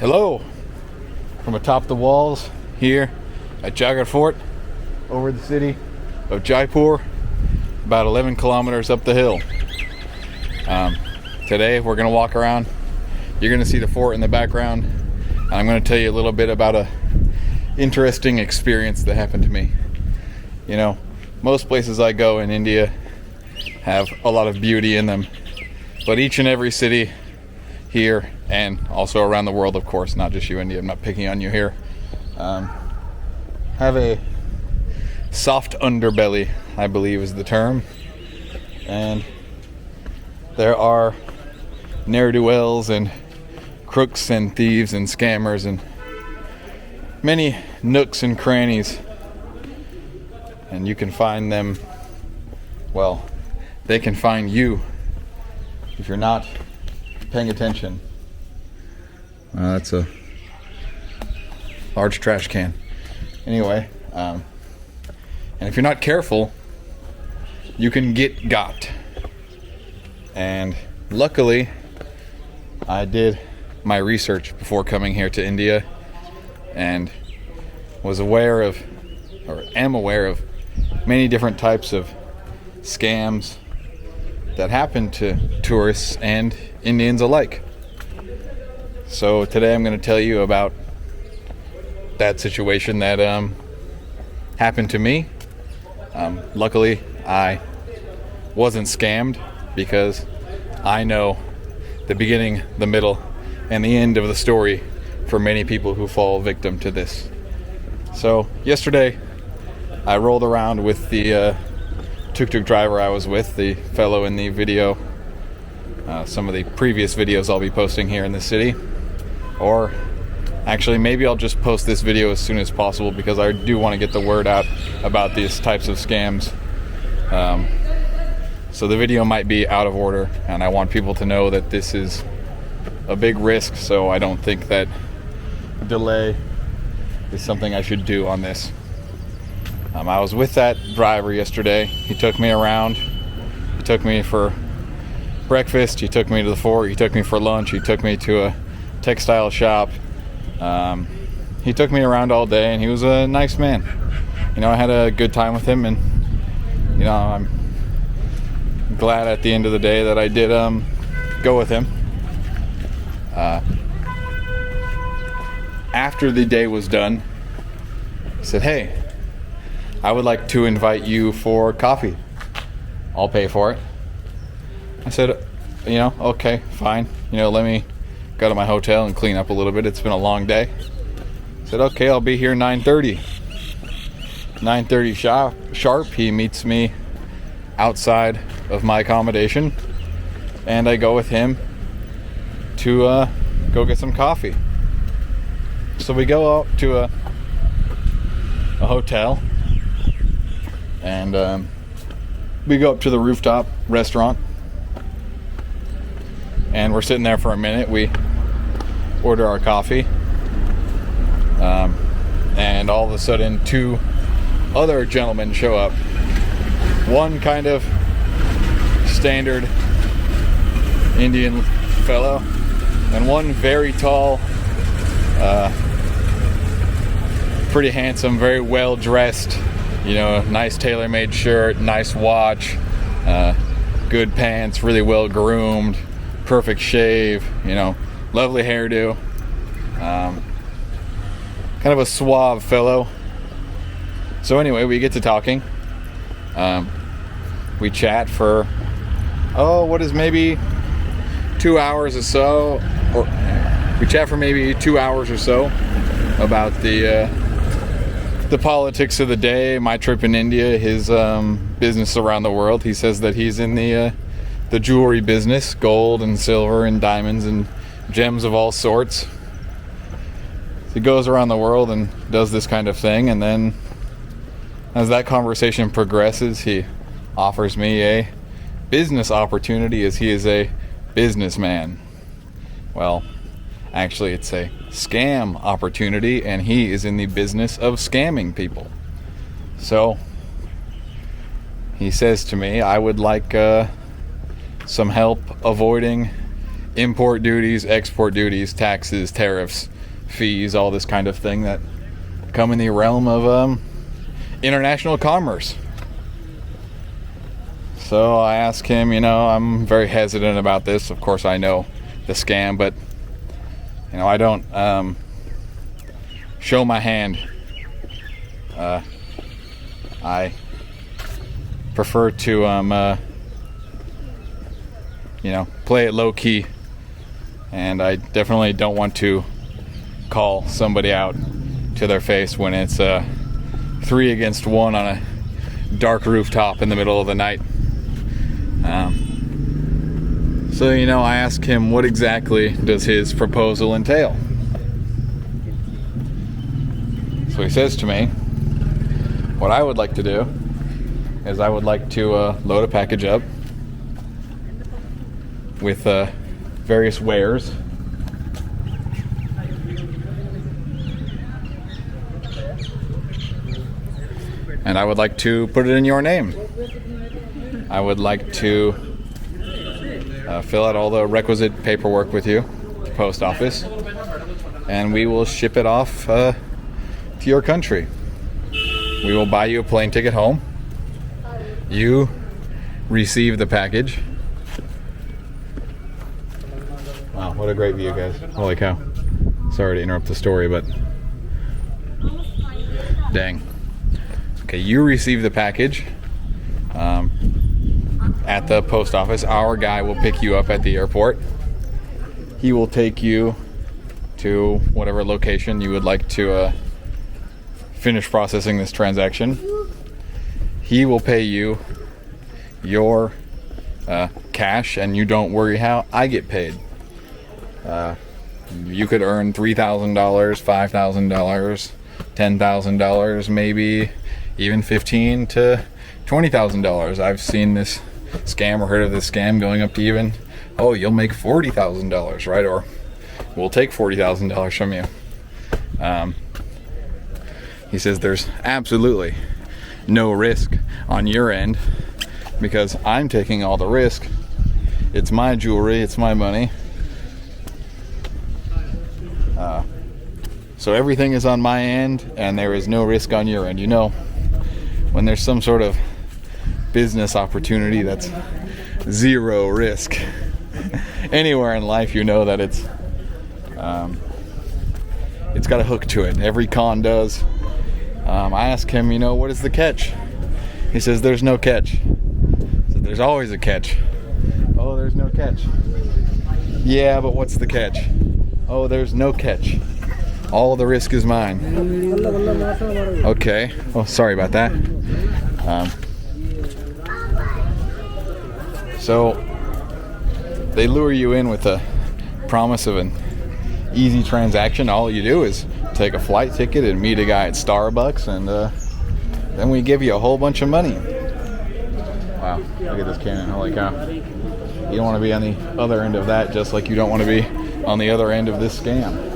Hello, from atop the walls here at Jaigarh Fort over the city of Jaipur, about 11 kilometers up the hill. Today we're going to walk around. You're going to see the fort in the background. And I'm going to tell you a little bit about a interesting experience that happened to me. You know, most places I go in India have a lot of beauty in them, but each and every city here and also around the world, of course, not just you, India, I'm not picking on you here, have a soft underbelly, I believe is the term. And there are ne'er-do-wells and crooks and thieves and scammers and many nooks and crannies. And you can find them, well, they can find you if you're not paying attention. That's a large trash can. Anyway, and if you're not careful, you can get got. And luckily, I did my research before coming here to India and was aware of, or am aware of, many different types of scams that happen to tourists and Indians alike. So today I'm going to tell you about that situation that happened to me. Luckily, I wasn't scammed because I know the beginning, the middle, and the end of the story for many people who fall victim to this. So yesterday, I rolled around with the tuk-tuk driver I was with, the fellow in the video, some of the previous videos I'll be posting here in the city, or actually maybe I'll just post this video as soon as possible because I do want to get the word out about these types of scams. So the video might be out of order, and I want people to know that this is a big risk, so I don't think that delay is something I should do on this. I was with that driver yesterday. He took me around. He took me for breakfast. He took me to the fort. He took me for lunch. He took me to a textile shop. He took me around all day, and he was a nice man. You know, I had a good time with him, and you know, I'm glad at the end of the day that I did go with him. After the day was done, he said, "Hey, I would like to invite you for coffee. I'll pay for it." I said, you know, okay, fine. You know, let me go to my hotel and clean up a little bit. It's been a long day. I said, okay, I'll be here 9:30. 9:30 sharp. He meets me outside of my accommodation, and I go with him to go get some coffee. So we go out to a hotel. And we go up to the rooftop restaurant, and we're sitting there for a minute. We order our coffee, and all of a sudden two other gentlemen show up. One kind of standard Indian fellow, and one very tall, pretty handsome, very well dressed. You know, nice tailor-made shirt, nice watch, good pants, really well groomed, perfect shave, you know, lovely hairdo. Kind of a suave fellow. So anyway, we get to talking. We chat for, what is maybe 2 hours or so. Or we chat for maybe 2 hours or so about the politics of the day, my trip in India, his business around the world. He says that he's in the jewelry business, gold and silver and diamonds and gems of all sorts. He goes around the world and does this kind of thing, and then as that conversation progresses, he offers me a business opportunity as he is a businessman. Well, actually, it's a scam opportunity, and he is in the business of scamming people. So he says to me, I would like some help avoiding import duties, export duties, taxes, tariffs, fees, all this kind of thing that come in the realm of international commerce. So I asked him, I'm very hesitant about this. Of course, I know the scam, but I don't show my hand. I prefer to play it low key, and I definitely don't want to call somebody out to their face when it's 3 against 1 on a dark rooftop in the middle of the night. So I asked him, what exactly does his proposal entail? So he says to me, what I would like to do is I would like to load a package up with various wares. And I would like to put it in your name. I would like to fill out all the requisite paperwork with you at the post office, and we will ship it off to your country. We will buy you a plane ticket home. You receive the package. Wow, what a great view, guys. Holy cow. Sorry to interrupt the story, but dang. Okay, you receive the package at the post office. Our guy will pick you up at the airport. He will take you to whatever location you would like to finish processing this transaction. He will pay you your cash, and you don't worry how I get paid. You could earn $3,000, $5,000, $10,000, maybe even $15,000 to $20,000. I've seen this scam or heard of this scam going up to even, you'll make $40,000, right? Or we'll take $40,000 from you. He says there's absolutely no risk on your end because I'm taking all the risk. It's my jewelry, it's my money. So everything is on my end and there is no risk on your end. When there's some sort of business opportunity that's zero risk anywhere in life, that it's got a hook to it. Every con does. I asked him, what is the catch? He says there's no catch. I said, there's always a catch. Oh, there's no catch. Yeah, but what's the catch? Oh, there's no catch. All the risk is mine. Okay. Oh, sorry about that. So they lure you in with a promise of an easy transaction. All you do is take a flight ticket and meet a guy at Starbucks, and then we give you a whole bunch of money. Wow, look at this cannon. Holy cow. You don't want to be on the other end of that, just like you don't want to be on the other end of this scam.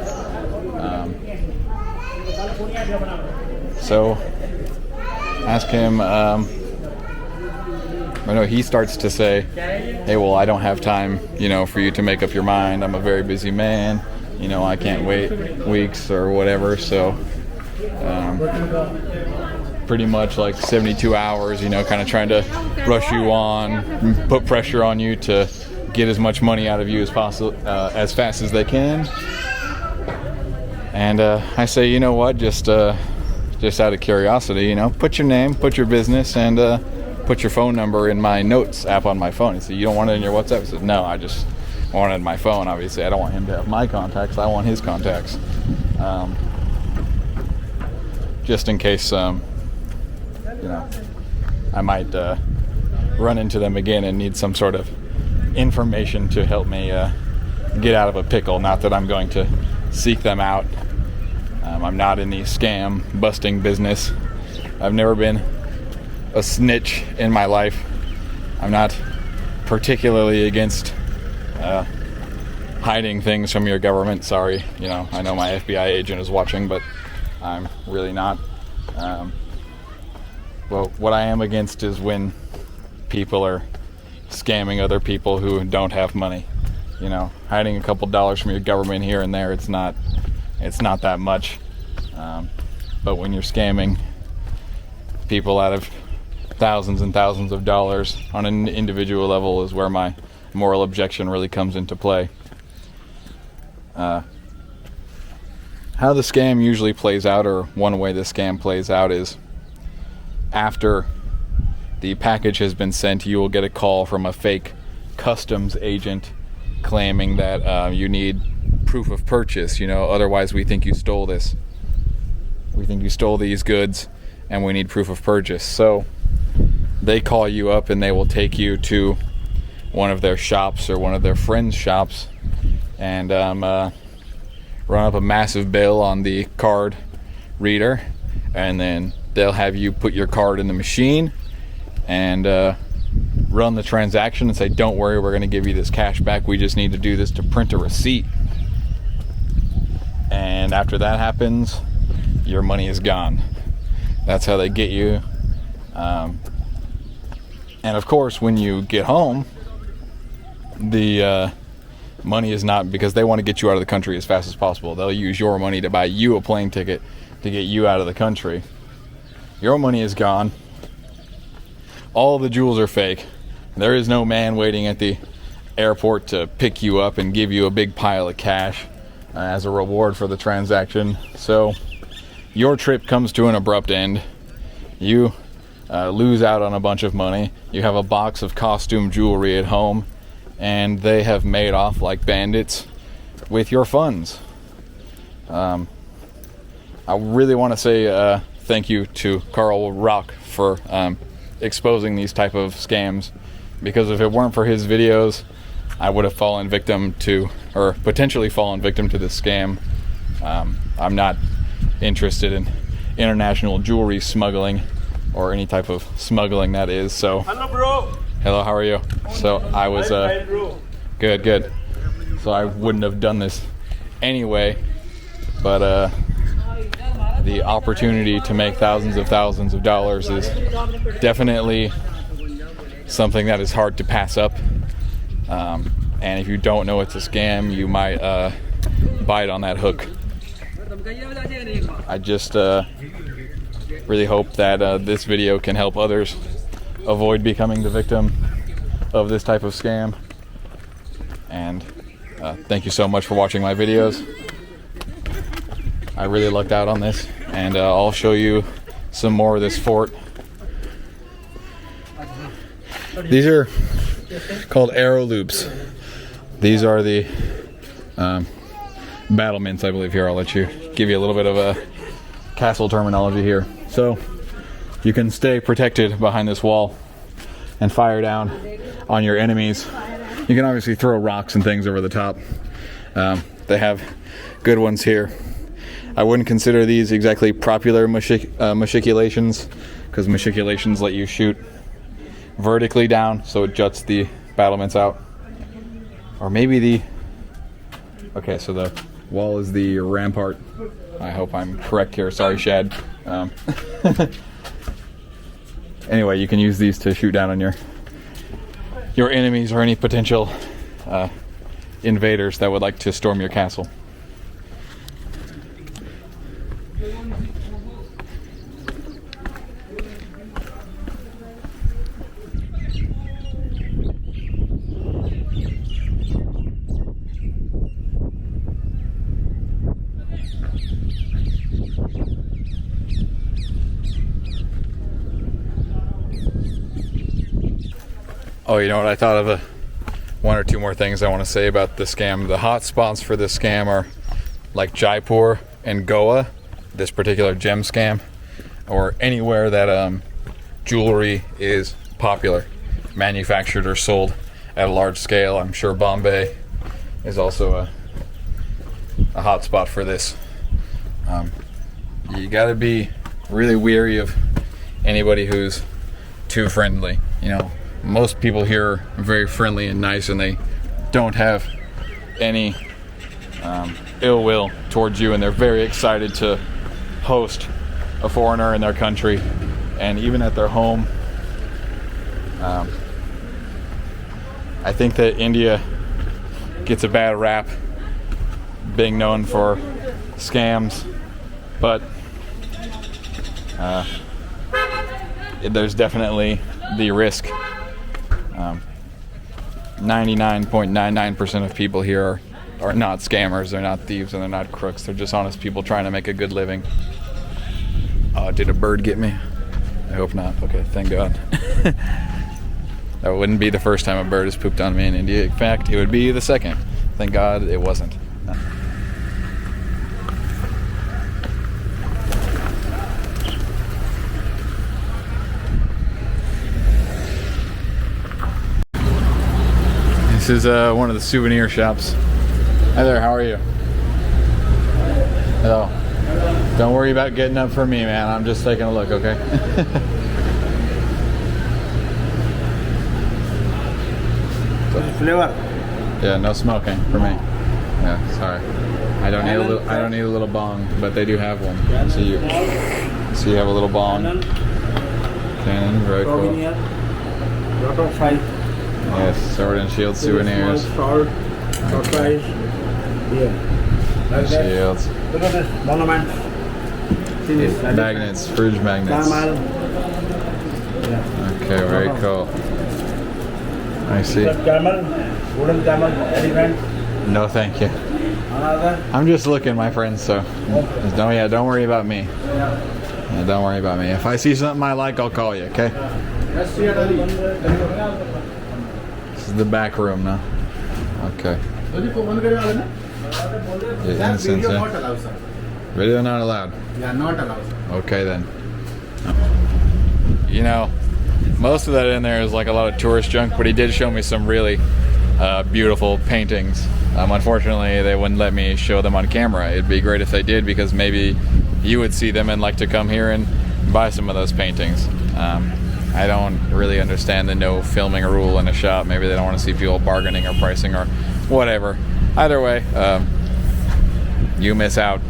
So ask him, he starts to say, hey, well, I don't have time, for you to make up your mind. I'm a very busy man. I can't wait weeks or whatever. So pretty much like 72 hours, kind of trying to rush you on, put pressure on you to get as much money out of you as possible, as fast as they can. And I say, you know what, just out of curiosity, put your name, put your business, and put your phone number in my notes app on my phone. He said, you don't want it in your WhatsApp? I said, no, I just want it in my phone. Obviously, I don't want him to have my contacts. I want his contacts. Just in case, I might run into them again and need some sort of information to help me get out of a pickle. Not that I'm going to seek them out. I'm not in the scam busting business. I've never been a snitch in my life. I'm not particularly against hiding things from your government. Sorry, I know my FBI agent is watching, but I'm really not. Well, what I am against is when people are scamming other people who don't have money. You know, hiding a couple dollars from your government here and there, it's not that much. But when you're scamming people out of thousands and thousands of dollars on an individual level is where my moral objection really comes into play. How the scam usually plays out, or one way the scam plays out, is after the package has been sent, you will get a call from a fake customs agent claiming that you need proof of purchase. You know, otherwise we think you stole this. We think you stole these goods and we need proof of purchase. So they call you up and they will take you to one of their shops or one of their friends' shops and run up a massive bill on the card reader, and then they'll have you put your card in the machine and run the transaction and say, don't worry, we're going to give you this cash back. We just need to do this to print a receipt. And after that happens, your money is gone. That's how they get you. And of course, when you get home, the money is not, because they want to get you out of the country as fast as possible. They'll use your money to buy you a plane ticket to get you out of the country. Your money is gone. All the jewels are fake. There is no man waiting at the airport to pick you up and give you a big pile of cash as a reward for the transaction. So your trip comes to an abrupt end. You lose out on a bunch of money. You have a box of costume jewelry at home, and they have made off like bandits with your funds. I really want to say thank you to Carl Rock for exposing these type of scams, because if it weren't for his videos, I would have fallen victim to, or potentially fallen victim to this scam. I'm not interested in international jewelry smuggling, or any type of smuggling that is. So hello, bro. Hello, how are you? So I was good. So I wouldn't have done this anyway, but the opportunity to make thousands of dollars is definitely something that is hard to pass up. And if you don't know it's a scam, you might bite on that hook. I just really hope that this video can help others avoid becoming the victim of this type of scam. And thank you so much for watching my videos. I really lucked out on this, and I'll show you some more of this fort. These are called arrow loops. These are the battlements, I believe. Here, I'll let you give you a little bit of a castle terminology here. So you can stay protected behind this wall and fire down on your enemies. You can obviously throw rocks and things over the top. They have good ones here. I wouldn't consider these exactly popular machiculations, because machiculations let you shoot vertically down, so it juts the battlements out. Or maybe okay, so the wall is the rampart. I hope I'm correct here. Sorry, Shad. Anyway, you can use these to shoot down on your enemies or any potential invaders that would like to storm your castle. Oh, you know what? I thought of one or two more things I want to say about the scam. The hot spots for this scam are like Jaipur and Goa, this particular gem scam, or anywhere that jewelry is popular, manufactured or sold at a large scale. I'm sure Bombay is also a hot spot for this. You got to be really weary of anybody who's too friendly. You know, most people here are very friendly and nice, and they don't have any ill will towards you, and they're very excited to host a foreigner in their country and even at their home. I think that India gets a bad rap, being known for scams, but there's definitely the risk. 99.99% of people here are not scammers, they're not thieves, and they're not crooks. They're just honest people trying to make a good living. Did a bird get me? I hope not. Okay, thank God. That wouldn't be the first time a bird has pooped on me in India. In fact, it would be the second. Thank God it wasn't. This is one of the souvenir shops. Hi there, how are you? Hello. Don't worry about getting up for me, man. I'm just taking a look, okay? Flavor. Yeah, no smoking for me. Yeah, sorry. I don't need a little bong, but they do have one. So you have a little bong. Canon, very cool. Lot of fight. Yes, sword and shield souvenirs. Sword, tortoise. Yeah. Like Shields. Look at this monument. See this? Magnets, Scrooge magnets. Camel. Yeah. Okay, very cool. I see. Camel, wooden camel, elephant. No, thank you. Another. I'm just looking, my friend. So, don't worry about me. Yeah. Yeah, don't worry about me. If I see something I like, I'll call you. Okay. This is the back room now. Okay. Yeah, incense, Video yeah. not allowed, sir. Video not allowed. Yeah, not allowed, sir. Okay then. You know, most of that in there is like a lot of tourist junk, but he did show me some really beautiful paintings. Unfortunately, they wouldn't let me show them on camera. It'd be great if they did, because maybe you would see them and like to come here and buy some of those paintings. I don't really understand the no filming rule in a shop. Maybe they don't want to see people bargaining or pricing or whatever. Either way, you miss out.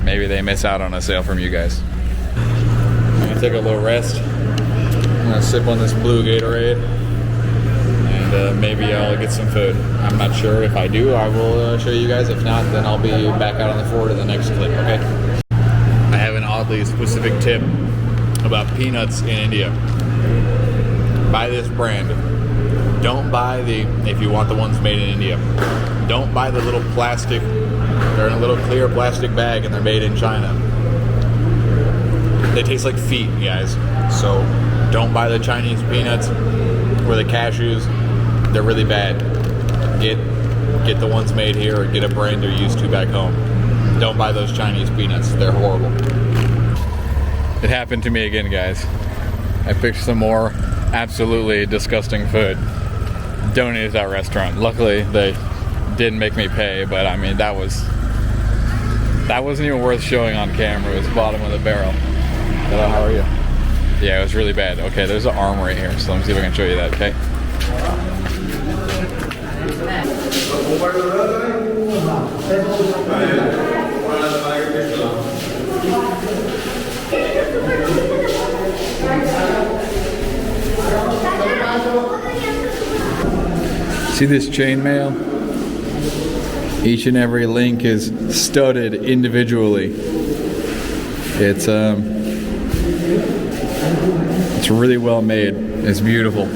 Maybe they miss out on a sale from you guys. I'm gonna take a little rest. I'm gonna sip on this blue Gatorade, and maybe I'll get some food. I'm not sure. If I do, I will show you guys. If not, then I'll be back out on the floor to the next clip, okay? I have an oddly specific tip about peanuts in India. Buy this brand. Don't buy if you want the ones made in India, don't buy the little plastic, they're in a little clear plastic bag and they're made in China. They taste like feet, guys. So don't buy the Chinese peanuts or the cashews. They're really bad. Get the ones made here, or get a brand you're used to back home. Don't buy those Chinese peanuts. They're horrible. It happened to me again, guys. I picked some more absolutely disgusting food. Donated to that restaurant. Luckily, they didn't make me pay, but I mean, that wasn't even worth showing on camera. It was bottom of the barrel. Hello, how are you? Yeah, it was really bad. Okay, there's an arm right here, so let me see if I can show you that, okay? See this chainmail? Each and every link is studded individually. It's really well made. It's beautiful.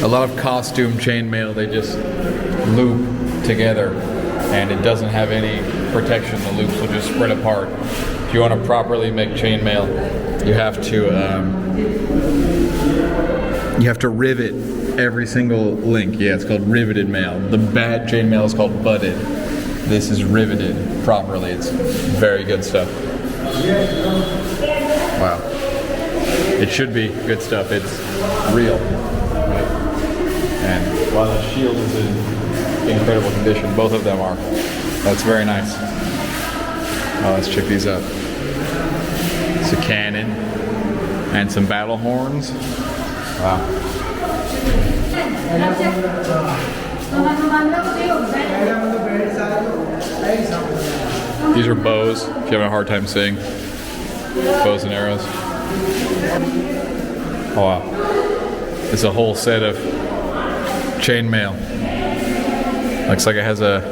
A lot of costume chainmail, they just loop together and it doesn't have any protection. The loops will just spread apart. If you want to properly make chainmail, you have to rivet every single link. Yeah, it's called riveted mail. The bad chainmail is called butted. This is riveted properly. It's very good stuff. Wow. It should be good stuff. It's real. Right? And while the shield is in incredible condition, both of them are. That's very nice. Oh, let's check these out. It's a cannon and some battle horns. Wow. These are bows, if you're having a hard time seeing. Bows and arrows. Oh wow. It's a whole set of chainmail. Looks like it has a,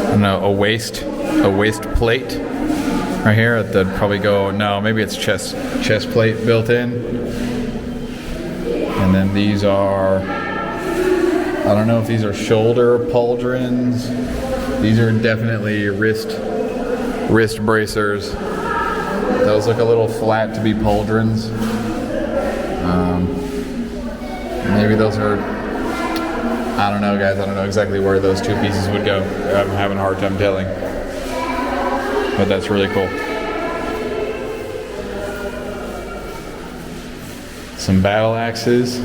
I don't know, a waist plate right here. That'd probably go, no, maybe it's chest plate built in. And then these are, I don't know if these are shoulder pauldrons. These are definitely wrist bracers. Those look a little flat to be pauldrons. Maybe those are, I don't know, guys. I don't know exactly where those two pieces would go. I'm having a hard time telling. But that's really cool. Some battle axes.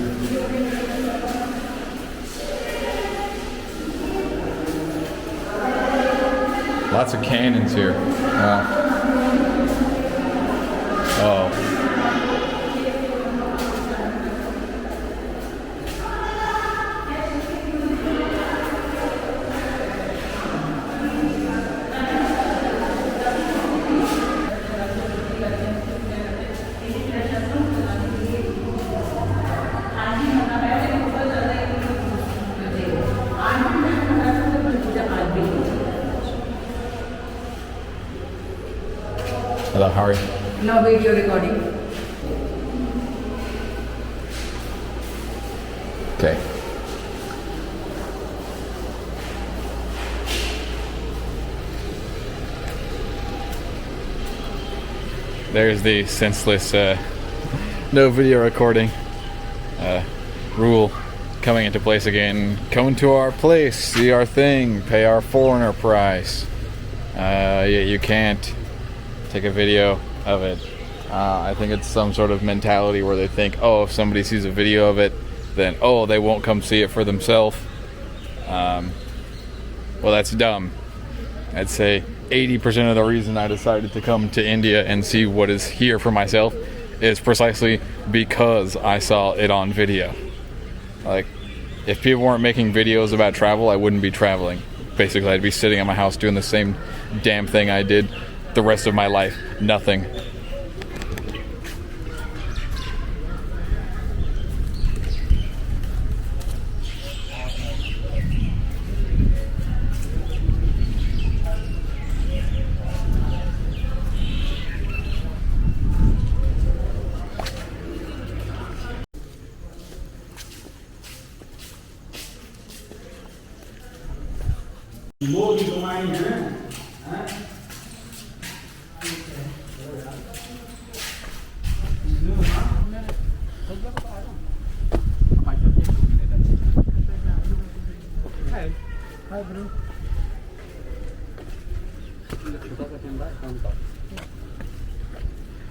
Lots of cannons here. Oh. Hello, how are you? No video recording. Okay. There's the senseless no video recording rule coming into place again. Come to our place, see our thing, pay our foreigner price. You can't take a video of it. I think it's some sort of mentality where they think, oh, if somebody sees a video of it, then, oh, they won't come see it for themselves. Well, that's dumb. I'd say 80% of the reason I decided to come to India and see what is here for myself is precisely because I saw it on video. Like, if people weren't making videos about travel, I wouldn't be traveling. Basically, I'd be sitting at my house doing the same damn thing I did the rest of my life. Nothing.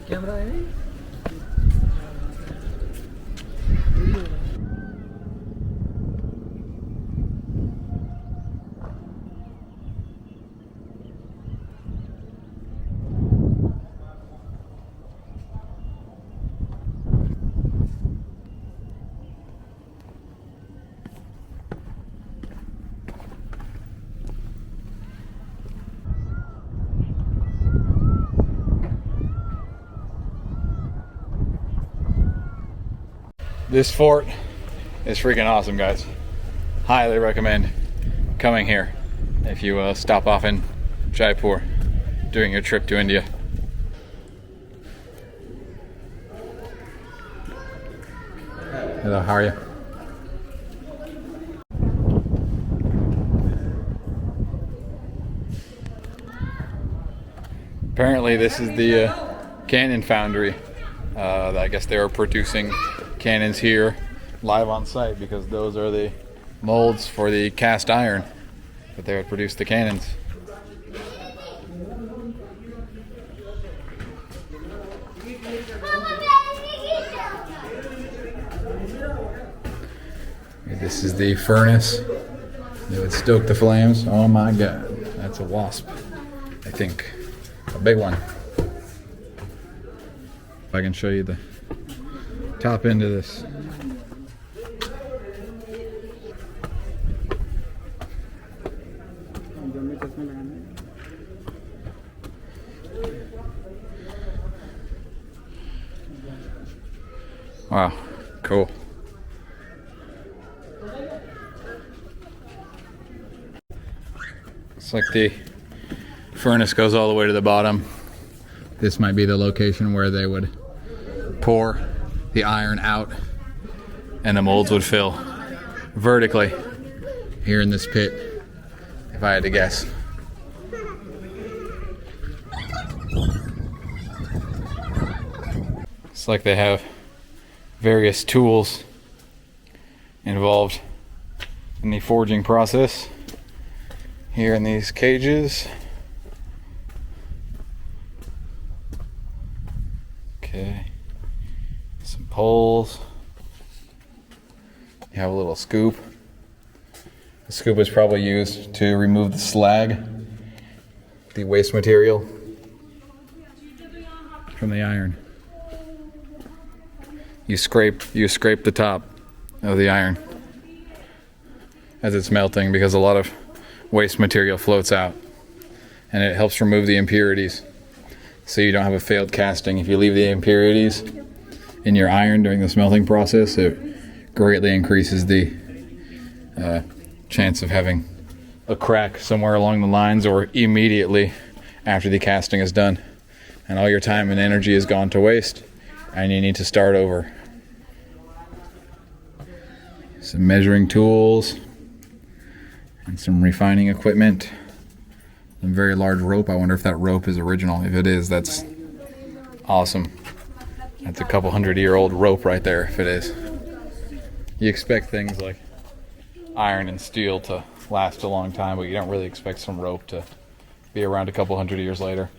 Camera है नहीं? This fort is freaking awesome, guys. Highly recommend coming here if you stop off in Jaipur during your trip to India. Hello, how are you? Apparently this is the cannon foundry. I guess they are producing cannons here live on site because those are the molds for the cast iron that they would produce the cannons. This is the furnace. They would stoke the flames. Oh my god, that's a wasp, I think. A big one. If I can show you the top end of this. Wow, cool. Looks like the furnace goes all the way to the bottom. This might be the location where they would pour the iron out and the molds would fill vertically here in this pit, if I had to guess. It's like they have various tools involved in the forging process here in these cages. Okay, some poles. You have a little scoop. The scoop is probably used to remove the slag, the waste material from the iron. You scrape the top of the iron as it's melting because a lot of waste material floats out, and it helps remove the impurities so you don't have a failed casting. If you leave the impurities in your iron during the smelting process, it greatly increases the chance of having a crack somewhere along the lines or immediately after the casting is done, and all your time and energy has gone to waste and you need to start over. Some measuring tools and some refining equipment. A very large rope. I wonder if that rope is original. If it is, that's awesome. That's a couple 100-year-old rope right there, if it is. You expect things like iron and steel to last a long time, but you don't really expect some rope to be around a couple 100 years later.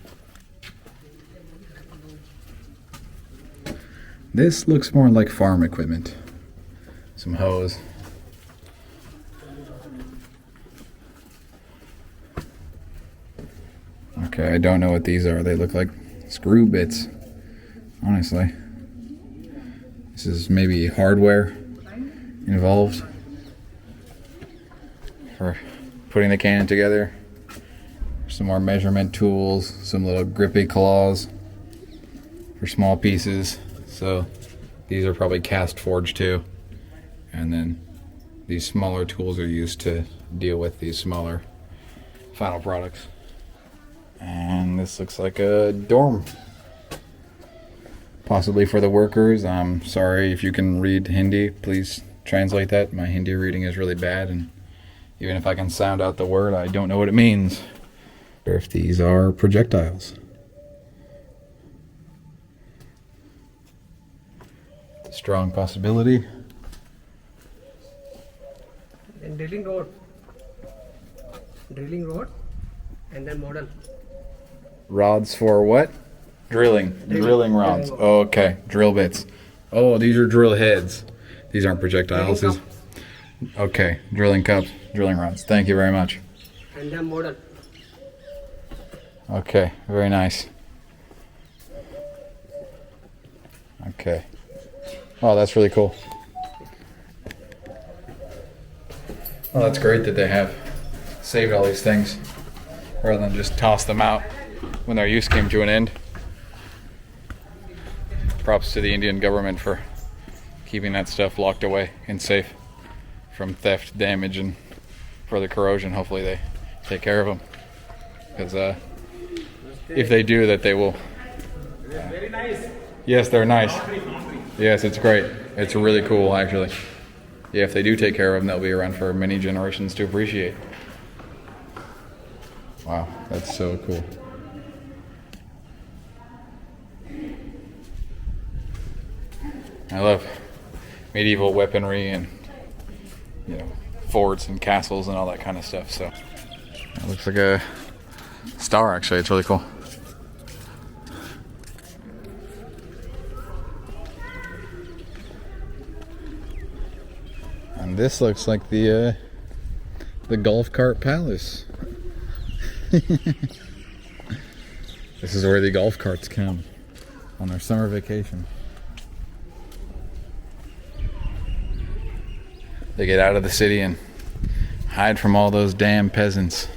This looks more like farm equipment. Some hose. Okay, I don't know what these are. They look like screw bits, honestly. This is maybe hardware involved for putting the can together. Some more measurement tools, some little grippy claws for small pieces. So these are probably cast forged too. And then these smaller tools are used to deal with these smaller final products. And this looks like a dorm, possibly for the workers. I'm sorry if you can read Hindi, please translate that. My Hindi reading is really bad, and even if I can sound out the word, I don't know what it means. Or if these are projectiles. Strong possibility. Then drilling rod, and then model. Rods for what? Drilling rods. Oh, okay, drill bits. Oh, these are drill heads. These aren't projectiles. Okay, drilling cups, drilling rods. Thank you very much. And then model. Okay, very nice. Okay. Oh, that's really cool. Well, that's great that they have saved all these things rather than just toss them out when their use came to an end. Props to the Indian government for keeping that stuff locked away and safe from theft, damage, and further corrosion. Hopefully they take care of them, because if they do, that they will. Very nice. Yes, they're nice. Yes, it's great. It's really cool, actually. Yeah, if they do take care of them, they'll be around for many generations to appreciate. Wow, that's so cool. I love medieval weaponry and, you know, forts and castles and all that kind of stuff. So it looks like a star, actually. It's really cool. And this looks like the golf cart palace. This is where the golf carts come on their summer vacation. They get out of the city and hide from all those damn peasants.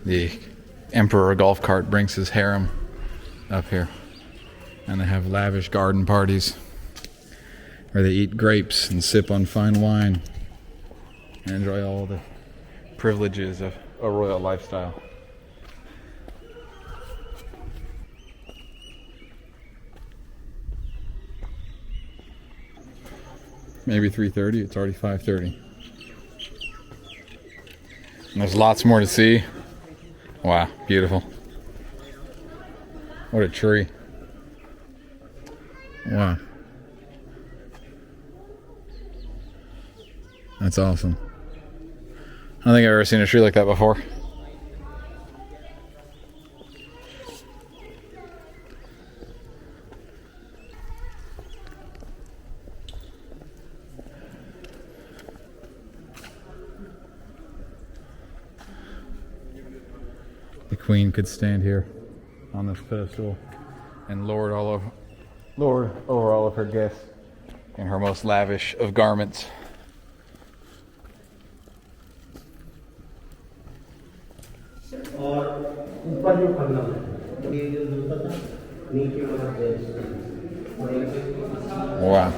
The emperor golf cart brings his harem up here, and they have lavish garden parties where they eat grapes and sip on fine wine. and enjoy all the privileges of a royal lifestyle. Maybe 3:30. It's already 5:30. And there's lots more to see. Wow, beautiful. What a tree. Wow. That's awesome. I don't think I've ever seen a tree like that before. The Queen could stand here on this pedestal and lord over all of her guests in her most lavish of garments. Wow.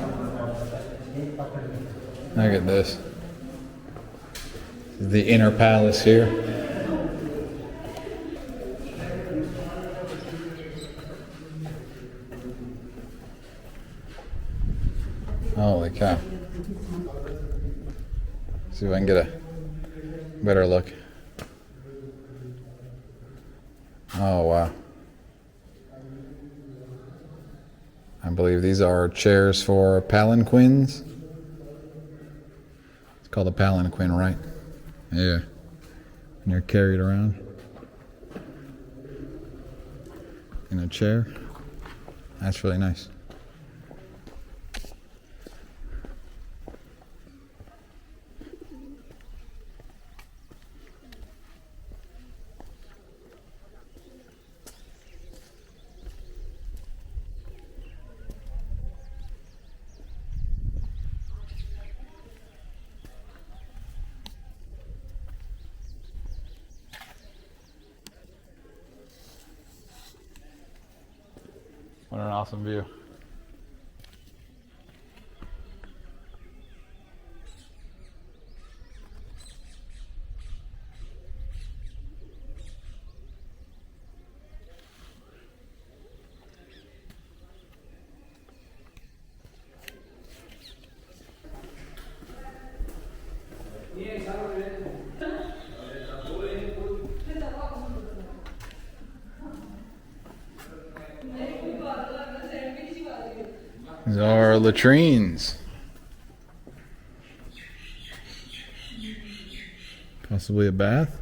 Look at this. The inner palace here. Holy cow. See if I can get a better look. Oh, wow. I believe these are chairs for palanquins. It's called a palanquin, right? Yeah. And you're carried around in a chair. That's really nice. What an awesome view. These are latrines. Possibly a bath.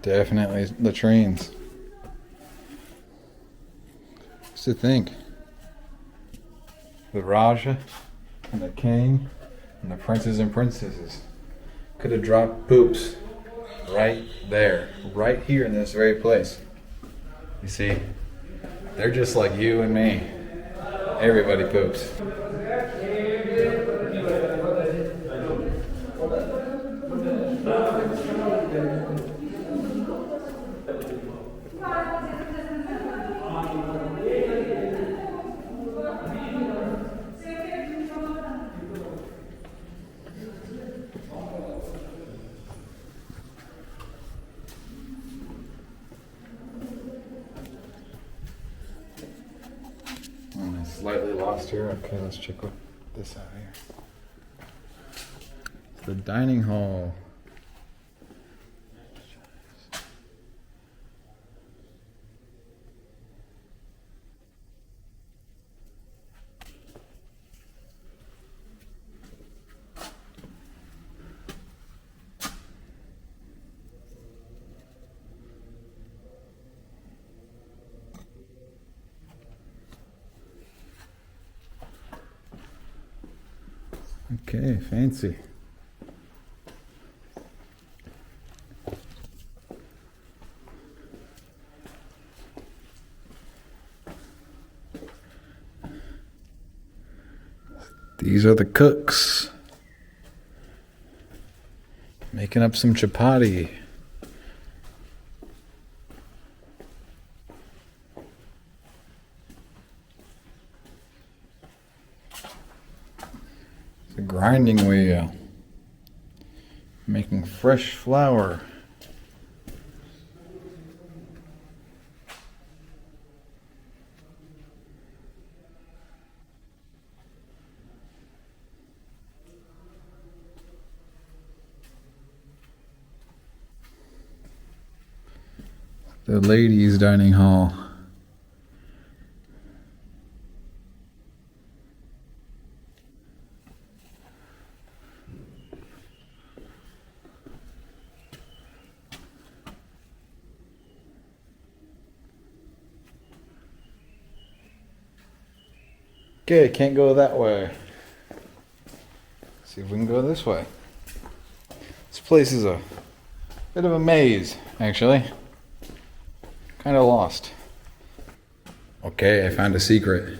Definitely latrines. What's to think? The Raja and the king and the princes and princesses could have dropped poops right there, right here in this very place. You see, they're just like you and me. Everybody poops. I'm slightly lost here. Okay, let's check this out here. It's the dining hall. Okay, fancy. These are the cooks making up some chapati. grinding wheel. Making fresh flour. The ladies' dining hall. Okay, can't go that way. See if we can go this way. This place is a bit of a maze, actually. Kind of lost. Okay, I found a secret.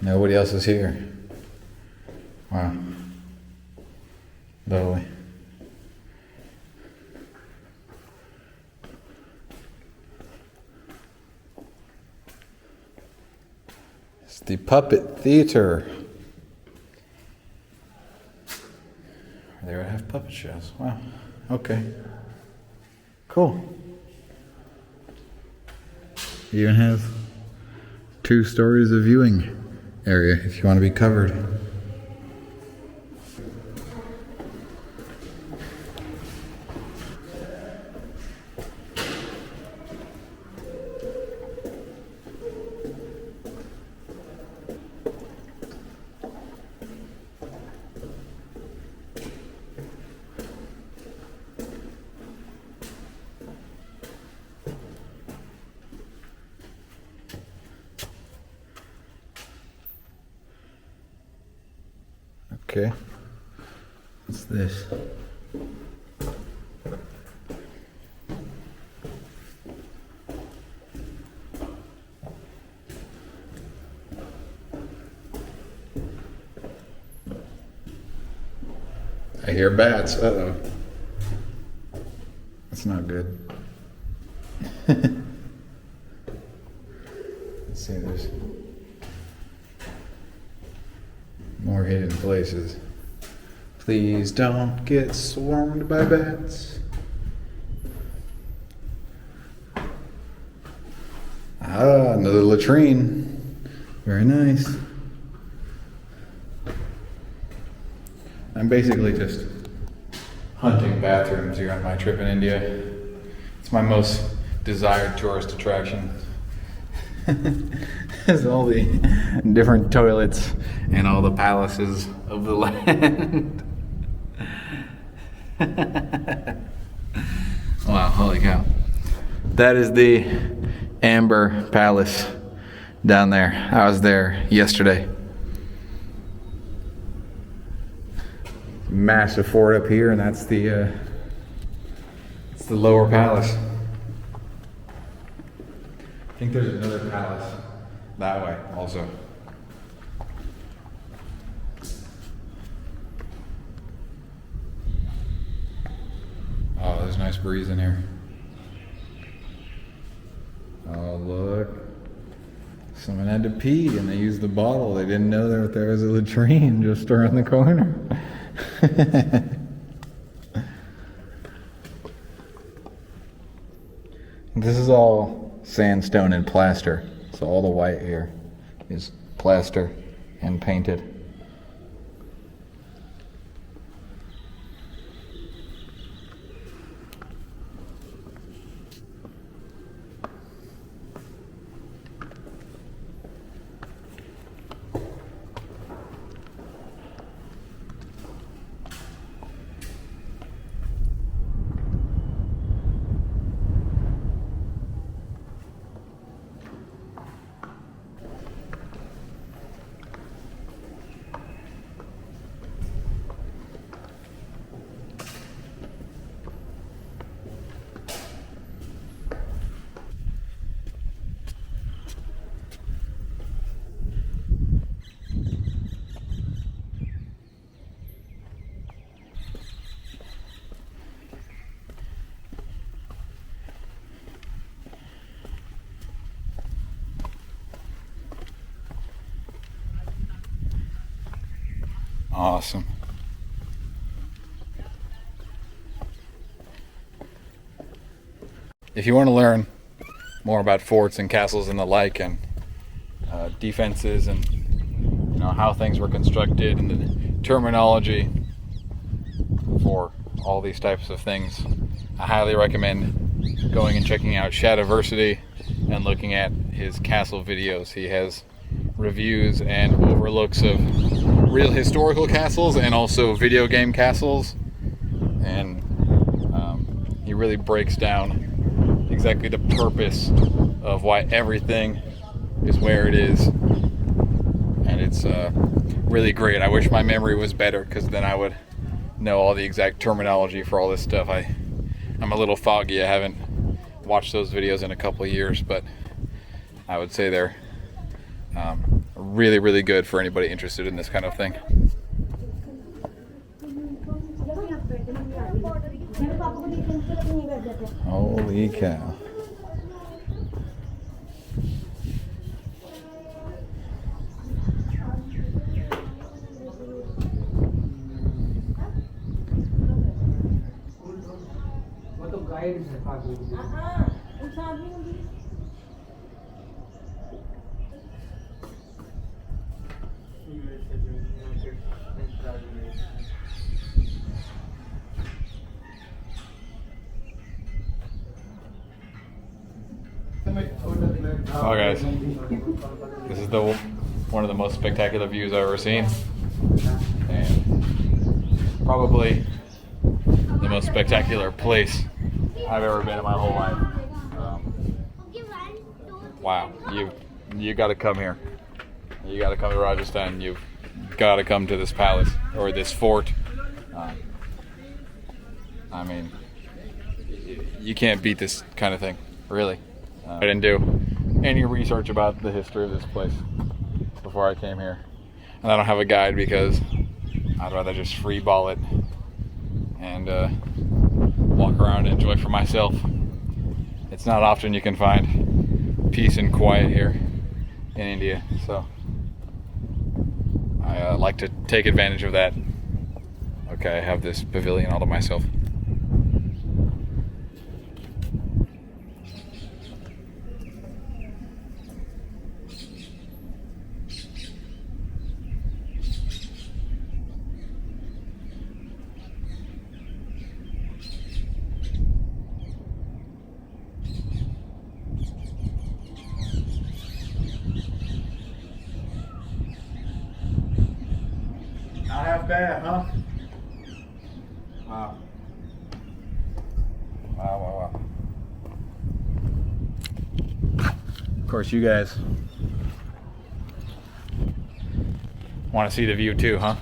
Nobody else is here. Wow. Lovely. It's the Puppet Theater. They would have puppet shows. Wow. Okay. Cool. You even have 2 stories of viewing area if you want to be covered. Okay. What's this? I hear bats. Uh-oh. That's not good. Let's see, there's more hidden places. Please don't get swarmed by bats. Ah, another latrine. Very nice. I'm basically just hunting bathrooms here on my trip in India. It's my most desired tourist attraction. There's all the different toilets and all the palaces of the land. Wow, holy cow. That is the Amber Palace down there. I was there yesterday. Massive fort up here, and that's the lower palace. I think there's another palace that way also. Oh, there's a nice breeze in here. Oh, look. Someone had to pee and they used the bottle. They didn't know that there was a latrine just around the corner. This is all sandstone and plaster. So all the white here is plaster and painted. Awesome. If you want to learn more about forts and castles and the like, and defenses, and how things were constructed, and the terminology for all these types of things, I highly recommend going and checking out Shadiversity and looking at his castle videos. He has reviews and overlooks of real historical castles and also video game castles, and he really breaks down exactly the purpose of why everything is where it is, and it's really great. I wish my memory was better, because then I would know all the exact terminology for all this stuff. I'm a little foggy. I haven't watched those videos in a couple of years, but I would say they're really, really good for anybody interested in this kind of thing. Holy cow. Oh guys, this is one of the most spectacular views I've ever seen, and probably the most spectacular place I've ever been in my whole life. Wow, you got to come here. You got to come to Rajasthan. You've got to come to this palace or this fort. I mean, you can't beat this kind of thing, really. I didn't do any research about the history of this place before I came here, and I don't have a guide because I'd rather just free ball it and walk around and enjoy for myself. It's not often you can find peace and quiet here in India, so I like to take advantage of that. Okay, I have this pavilion all to myself. Not half bad, huh? Wow. Wow. Of course, you guys want to see the view too, huh?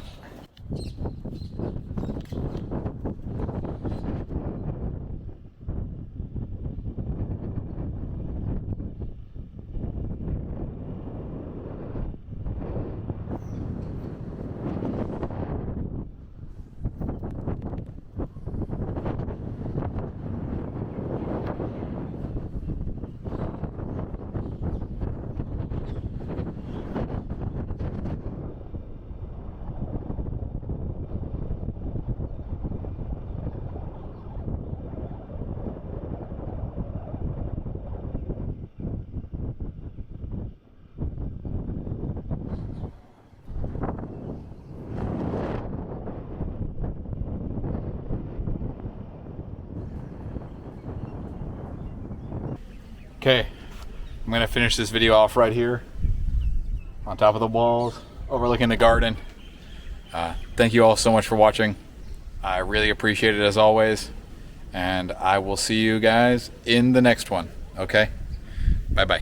Okay, I'm gonna finish this video off right here on top of the walls overlooking the garden. Thank you all so much for watching. I really appreciate it as always, and I will see you guys in the next one. Okay, bye bye.